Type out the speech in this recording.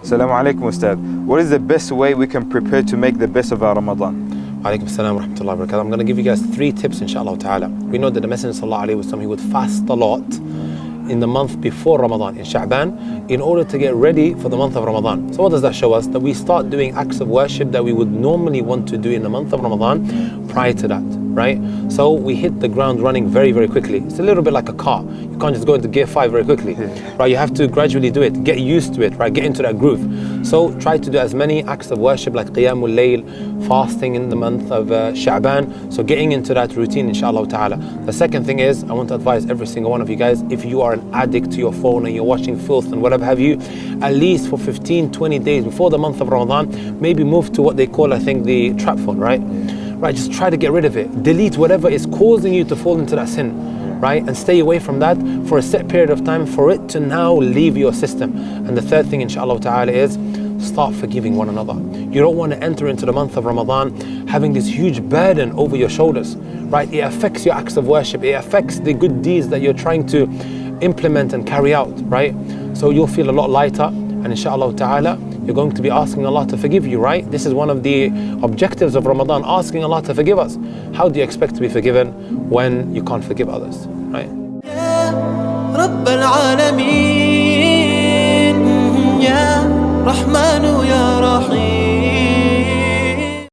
Assalamu alaikum, Ustad. What is the best way we can prepare to make the best of our Ramadan? Alaikum salam wa rahmatullahi wa barakatuh. I'm going to give you guys 3 tips, inshallah ta'ala. We know that the Messenger sallallahu alayhi wa sallam, he would fast a lot in the month before Ramadan, in Sha'ban, in order to get ready for the month of Ramadan. So what does that show us? That we start doing acts of worship that we would normally want to do in the month of Ramadan prior to that, right? So we hit the ground running very, very quickly. It's a little bit like a car. You can't just go into gear 5 very quickly, right? You have to gradually do it, get used to it, right? Get into that groove. So try to do as many acts of worship like Qiyamul Layl, fasting in the month of Sha'ban. So getting into that routine, inshallah ta'ala. The second thing is, I want to advise every single one of you guys, if you are an addict to your phone and you're watching filth and whatever have you, at least for 15, 20 days before the month of Ramadan, maybe move to what they call, I think, the trap phone, right? Right, just try to get rid of it. Delete whatever is causing you to fall into that sin, right? And stay away from that for a set period of time for it to now leave your system. And the third thing, inshallah ta'ala, is start forgiving one another. You don't want to enter into the month of Ramadan having this huge burden over your shoulders, right? It affects your acts of worship. It affects the good deeds that you're trying to implement and carry out, right? So you'll feel a lot lighter, and inshallah ta'ala, you're going to be asking Allah to forgive you, right? This is one of the objectives of Ramadan, asking Allah to forgive us. How do you expect to be forgiven when you can't forgive others, right? رب العالمين يا رحمن